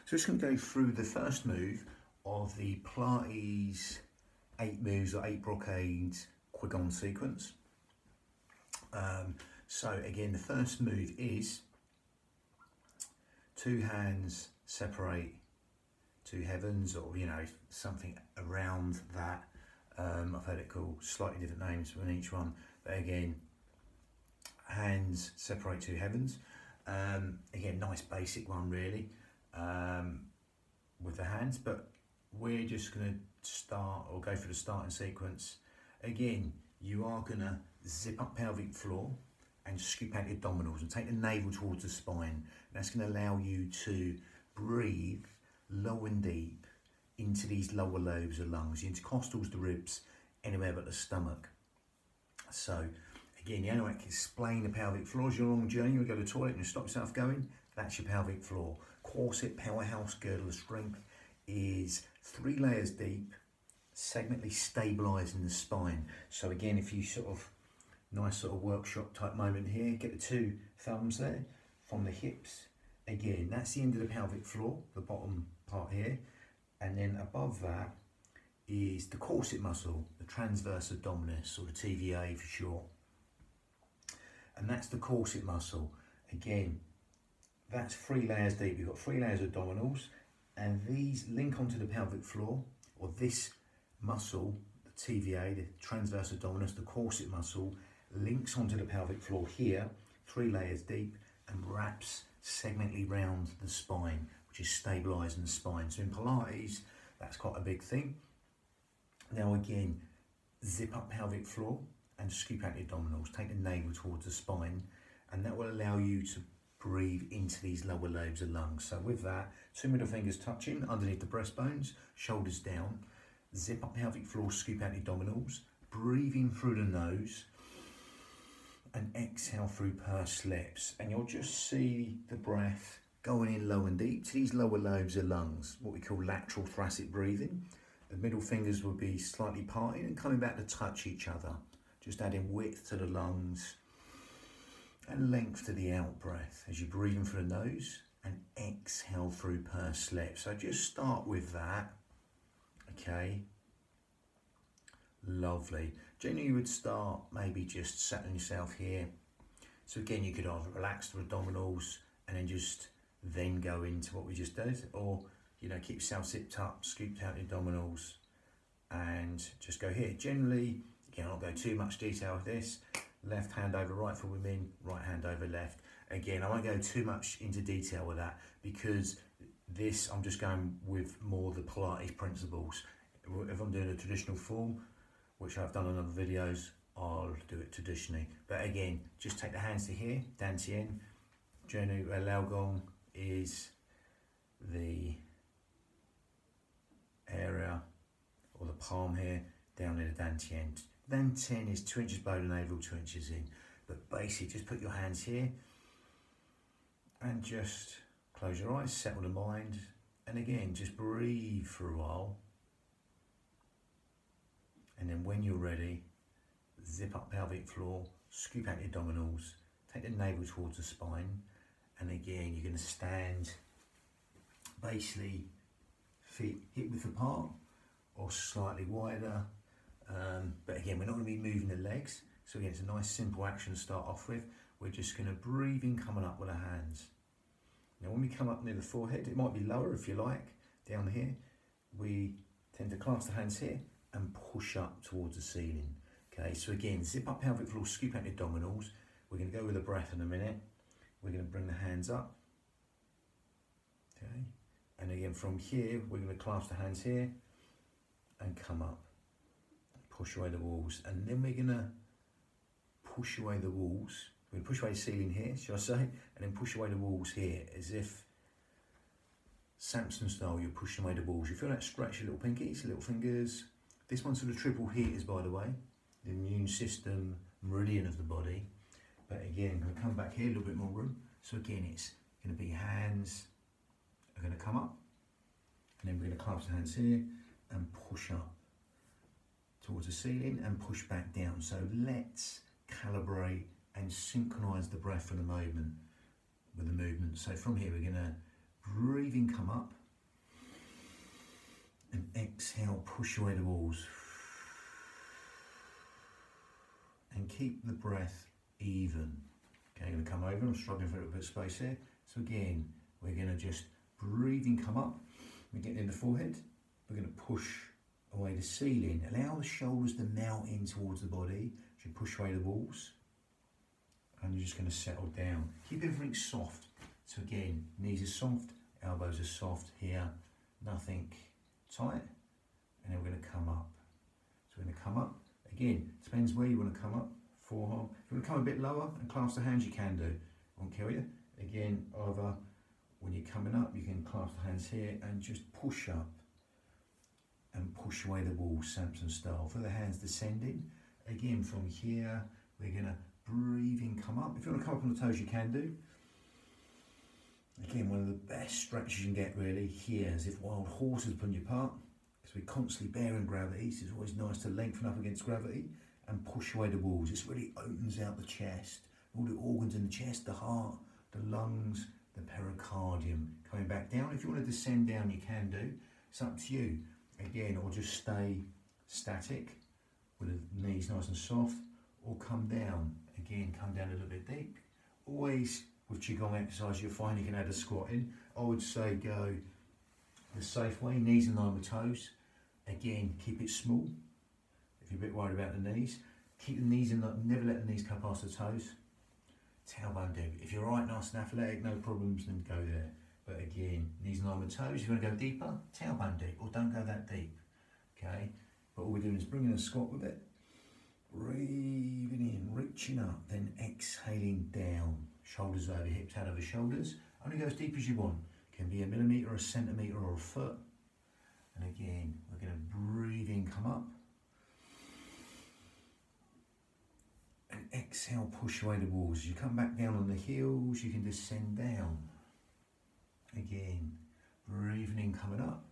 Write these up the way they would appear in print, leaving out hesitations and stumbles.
So it's going to go through the first move of the Pilates 8 moves or 8 brocades qigong sequence. So again, the first move is 2 hands separate to heavens, or something around that. I've heard it called slightly different names for each one, but again, hands separate to heavens. Again, nice basic one really, with the hands, but we're just going to start or go through the starting sequence. Again, you are going to zip up pelvic floor and scoop out your abdominals and take the navel towards the spine. That's going to allow you to breathe low and deep into these lower lobes of lungs, the intercostals, the ribs, anywhere but the stomach. So again, the only way to explain the pelvic floor is your long journey. You go to the toilet and you stop yourself going, that's your pelvic floor. Corset, powerhouse, girdle of strength is 3 layers deep, segmentally stabilising the spine. So again, if you nice sort of workshop type moment here, get the 2 thumbs there from the hips. Again, that's the end of the pelvic floor, the bottom part here. And then above that is the corset muscle, the transverse abdominis, or the TVA for short. And that's the corset muscle. Again, that's 3 layers deep. You've got 3 layers of abdominals, and these link onto the pelvic floor, or this muscle, the TVA, the transverse abdominis, the corset muscle, links onto the pelvic floor here, 3 layers deep, and wraps segmentally round the spine, which is stabilising the spine. So in Pilates, that's quite a big thing. Now again, zip up pelvic floor and scoop out the abdominals, take the navel towards the spine, and that will allow you to breathe into these lower lobes of lungs. So with that, 2 middle fingers touching underneath the breastbones, shoulders down, zip up pelvic floor, scoop out the abdominals, breathing through the nose, and exhale through pursed lips. And you'll just see the breath going in low and deep to these lower lobes of lungs, what we call lateral thoracic breathing. The middle fingers will be slightly parting and coming back to touch each other, just adding width to the lungs and length to the out breath as you breathe in through the nose and exhale through pursed lips. So just start with that, okay? Lovely. Generally you would start maybe just settling yourself here. So again, you could either relax the abdominals and then go into what we just did, or keep yourself zipped up, scooped out the abdominals, and just go here. Generally, again, I'll go too much detail with this. Left hand over right for women, right hand over left. Again, I won't go too much into detail with that, because this, I'm just going with more the Pilates principles. If I'm doing a traditional form, which I've done in other videos, I'll do it traditionally. But again, just take the hands to here, Dantien. Generally, Laogong is the area, or the palm here, down near the Dantien. Dantien is 2 inches below the navel, 2 inches in. But basically, just put your hands here and just close your eyes, settle the mind. And again, just breathe for a while. And then when you're ready, zip up pelvic floor, scoop out your abdominals, take the navel towards the spine. And again, you're going to stand basically feet hip width apart or slightly wider. But again, we're not going to be moving the legs. So again, it's a nice simple action to start off with. We're just going to breathe in coming up with our hands. Now when we come up near the forehead, it might be lower if you like, down here. We tend to clasp the hands here and push up towards the ceiling. Okay, so again, zip up pelvic floor, scoop out the abdominals. We're going to go with the breath in a minute. We're going to bring the hands up. Okay, and again from here, we're going to clasp the hands here and come up. Push away the walls, and then we're going to push away the walls. We're going to push away the ceiling here, shall I say, and then push away the walls here, as if Samson style, you're pushing away the walls. You feel that stretch your little pinkies, little fingers. This one's for the triple heaters, by the way, the immune system meridian of the body. But again, we'll come back here, a little bit more room. So again, it's going to be hands are going to come up, and then we're going to clasp the hands here and push up towards the ceiling and push back down. So let's calibrate and synchronize the breath with the movement. So from here, we're going to breathe in, come up, exhale, push away the walls. And keep the breath even. Okay, I'm going to come over, I'm struggling for a little bit of space here. So again, we're going to just breathing, come up, we're getting in the forehead, we're going to push away the ceiling, allow the shoulders to melt in towards the body, as you push away the walls, and you're just going to settle down. Keep everything soft. So again, knees are soft, elbows are soft here, nothing tight, and then we're going to come up. So we're going to come up, again, depends where you want to come up, forearm. If you want to come a bit lower and clasp the hands, you can do, won't kill you. Again, either when you're coming up, you can clasp the hands here and just push up and push away the wall, Samson style. For the hands descending, again from here, we're going to breathe in, come up. If you want to come up on the toes, you can do. Again, one of the best stretches you can get really here, as if wild horses pulling you apart, because we're constantly bearing gravity, so it's always nice to lengthen up against gravity and push away the walls. This really opens out the chest, all the organs in the chest, the heart, the lungs, the pericardium. Coming back down, if you want to descend down, you can do. It's up to you. Again, or just stay static with the knees nice and soft, or come down. Again, come down a little bit deep. Always with qigong exercise, you'll find you can add a squat in. I would say go the safe way, knees in line with toes. Again, keep it small. If you're a bit worried about the knees, keep the knees in, never let the knees come past the toes. Tailbone deep. If you're right, nice and athletic, no problems, then go there. But again, knees in line with toes. If you want to go deeper, tailbone deep, or don't go that deep. Okay? But all we're doing is bringing a squat with it. Breathing in, reaching up, then exhaling down. Shoulders over hips, head over shoulders. Only go as deep as you want. Can be a millimetre, a centimetre, or a foot. And again, we're going to breathe in, come up. And exhale, push away the walls. As you come back down on the heels, you can descend down. Again, breathing in, coming up.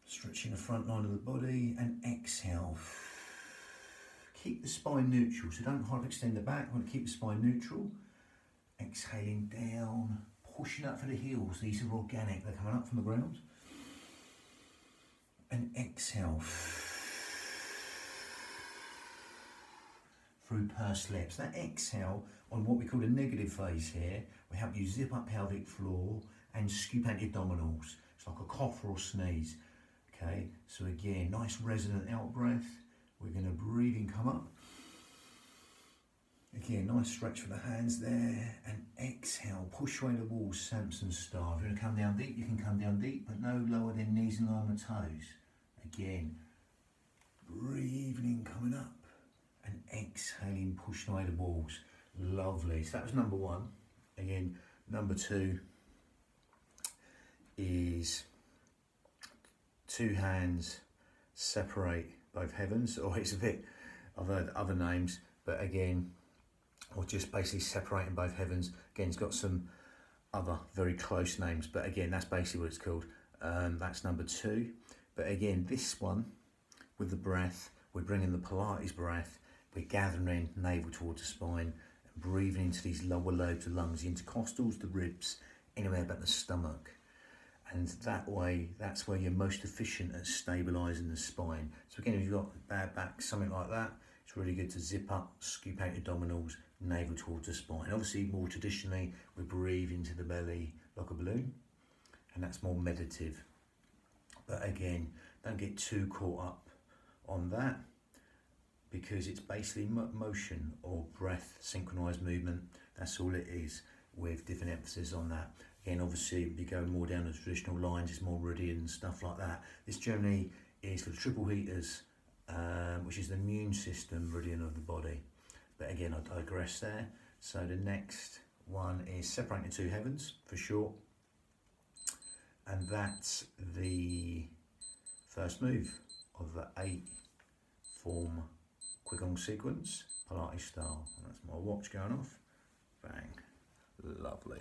Stretching the front line of the body, and exhale. Keep the spine neutral, so don't hyperextend the back. I want to keep the spine neutral. Exhaling down, pushing up for the heels. These are organic, they're coming up from the ground. And exhale. Through pursed lips. That exhale on what we call the negative phase here will help you zip up pelvic floor and scoop out your abdominals. It's like a cough or a sneeze. Okay, so again, nice resonant out breath. We're going to breathe in, come up. Again, nice stretch for the hands there. And exhale, push away the walls, Samson style. If you want to come down deep, you can come down deep, but no lower than knees in line with toes. Again, breathing in, coming up. And exhaling, pushing away the walls. Lovely. So that was number one. Again, number two is two hands separate both heavens, or it's a bit, I've heard other names, but again, or just basically separating both heavens. Again, it's got some other very close names, but again, that's basically what it's called. That's number two. But again, this one with the breath, we're bringing the Pilates breath, we're gathering navel towards the spine and breathing into these lower lobes of lungs, the intercostals, the ribs, anywhere but the stomach. And that way, that's where you're most efficient at stabilising the spine. So again, if you've got bad back, something like that, it's really good to zip up, scoop out your abdominals, navel towards the spine. Obviously, more traditionally, we breathe into the belly like a balloon, and that's more meditative. But again, don't get too caught up on that, because it's basically motion or breath, synchronized movement. That's all it is, with different emphasis on that. Again, obviously, if you go more down the traditional lines, it's more meridian and stuff like that. This generally is for the triple heaters, which is the immune system meridian of the body. But again, I digress there. So the next one is separating the two heavens, for sure. And that's the first move of the 8-form qigong sequence, Pilates style. And that's my watch going off. Bang. Lovely.